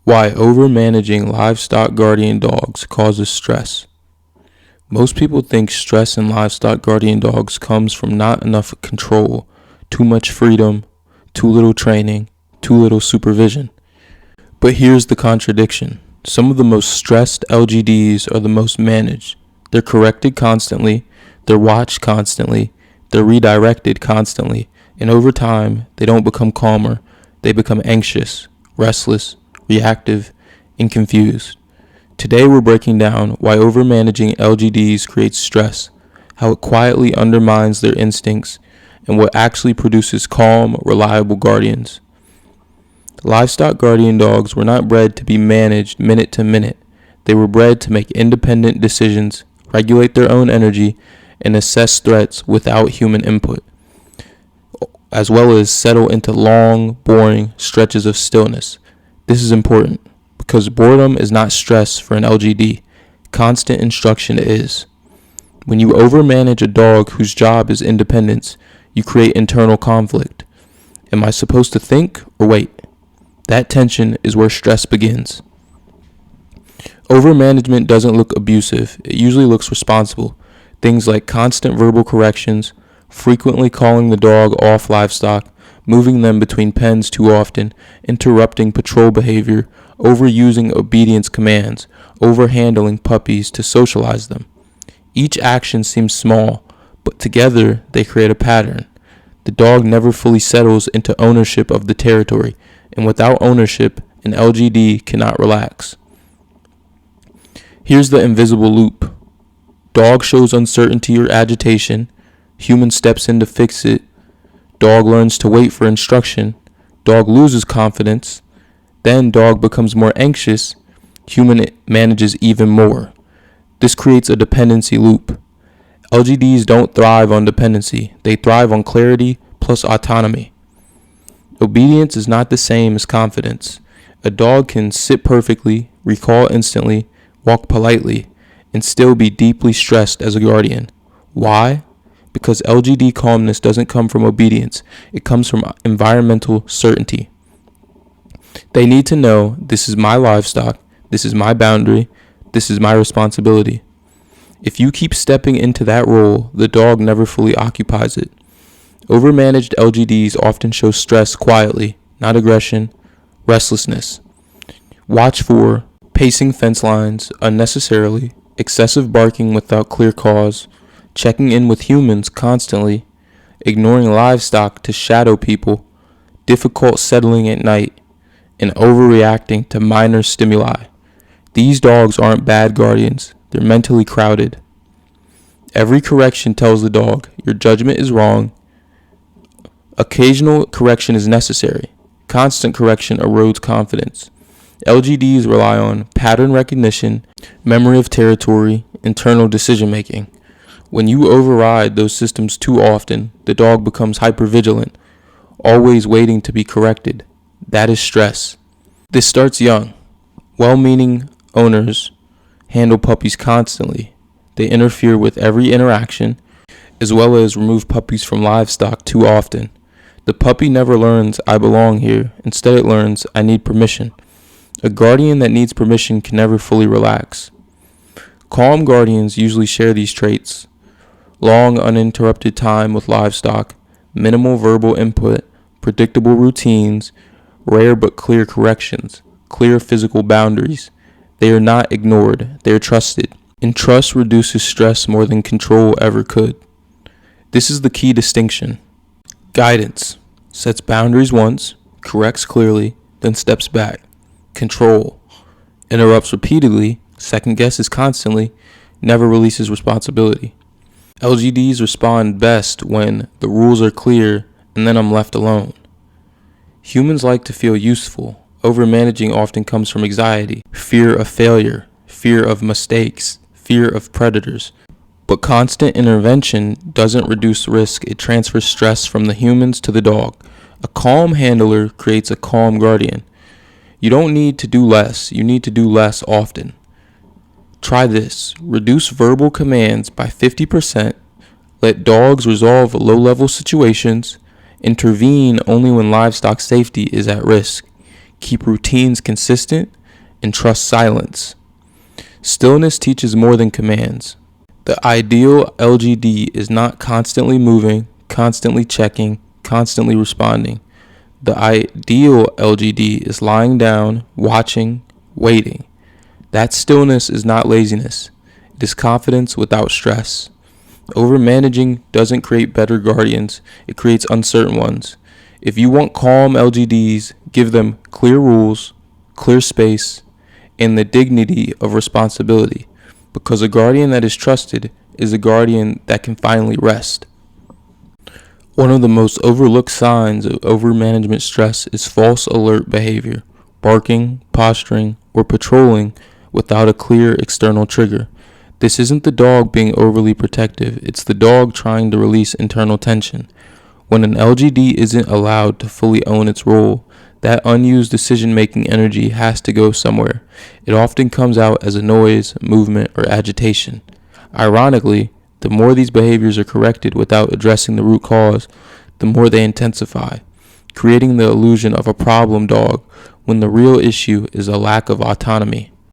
Why overmanaging livestock guardian dogs causes stress. Most people think stress in livestock guardian dogs comes from not enough control, too much freedom, too little training, too little supervision. But here's the contradiction. Some of the most stressed LGDs are the most managed. They're corrected constantly, they're watched constantly, they're redirected constantly, and over time, they don't become calmer, they become anxious, restless, reactive, and confused. Today we're breaking down why overmanaging LGDs creates stress, how it quietly undermines their instincts, and what actually produces calm, reliable guardians. Livestock guardian dogs were not bred to be managed minute to minute. They were bred to make independent decisions, regulate their own energy, and assess threats without human input, as well as settle into long, boring stretches of stillness. This is important because boredom is not stress for an LGD. Constant instruction is. When you overmanage a dog whose job is independence, you create internal conflict. Am I supposed to think or wait? That tension is where stress begins. Overmanagement doesn't look abusive. It usually looks responsible. Things like constant verbal corrections, frequently calling the dog off livestock, moving them between pens too often, interrupting patrol behavior, overusing obedience commands, overhandling puppies to socialize them. Each action seems small, but together they create a pattern. The dog never fully settles into ownership of the territory, and without ownership, an LGD cannot relax. Here's the invisible loop. Dog shows uncertainty or agitation. Human steps in to fix it. Dog learns to wait for instruction. Dog loses confidence. Then dog becomes more anxious. Human manages even more. This creates a dependency loop. LGDs don't thrive on dependency. They thrive on clarity plus autonomy. Obedience is not the same as confidence. A dog can sit perfectly, recall instantly, walk politely, and still be deeply stressed as a guardian. Why? Because LGD calmness doesn't come from obedience. It comes from environmental certainty. They need to know this is my livestock, this is my boundary, this is my responsibility. If you keep stepping into that role, the dog never fully occupies it. Overmanaged LGDs often show stress quietly, not aggression, restlessness. Watch for pacing fence lines unnecessarily, excessive barking without clear cause, checking in with humans constantly, ignoring livestock to shadow people, difficult settling at night, and overreacting to minor stimuli. These dogs aren't bad guardians, they're mentally crowded. Every correction tells the dog, your judgment is wrong. Occasional correction is necessary. Constant correction erodes confidence. LGDs rely on pattern recognition, memory of territory, internal decision making. When you override those systems too often, the dog becomes hypervigilant, always waiting to be corrected. That is stress. This starts young. Well-meaning owners handle puppies constantly. They interfere with every interaction, as well as remove puppies from livestock too often. The puppy never learns, I belong here. Instead it learns, I need permission. A guardian that needs permission can never fully relax. Calm guardians usually share these traits. Long uninterrupted time with livestock, minimal verbal input, predictable routines, rare but clear corrections, clear physical boundaries. They are not ignored, they are trusted. And trust reduces stress more than control ever could. This is the key distinction. Guidance sets boundaries once, corrects clearly, then steps back. Control interrupts repeatedly, second guesses constantly, never releases responsibility. LGDs respond best when the rules are clear and then I'm left alone. Humans like to feel useful. Overmanaging often comes from anxiety, fear of failure, fear of mistakes, fear of predators. But constant intervention doesn't reduce risk, it transfers stress from the humans to the dog. A calm handler creates a calm guardian. You don't need to do less, you need to do less often. Try this. Reduce verbal commands by 50%. Let dogs resolve low-level situations. Intervene only when livestock safety is at risk. keep routines consistent, and trust silence. Stillness teaches more than commands. The ideal LGD is not constantly moving, constantly checking, constantly responding. The ideal LGD is lying down, watching, waiting. That stillness is not laziness. It is confidence without stress. Overmanaging doesn't create better guardians, it creates uncertain ones. If you want calm LGDs, give them clear rules, clear space, and the dignity of responsibility, because a guardian that is trusted is a guardian that can finally rest. One of the most overlooked signs of overmanagement stress is false alert behavior, barking, posturing, or patrolling without a clear external trigger. This isn't the dog being overly protective, it's the dog trying to release internal tension. When an LGD isn't allowed to fully own its role, that unused decision-making energy has to go somewhere. It often comes out as a noise, movement, or agitation. Ironically, the more these behaviors are corrected without addressing the root cause, the more they intensify, creating the illusion of a problem dog when the real issue is a lack of autonomy.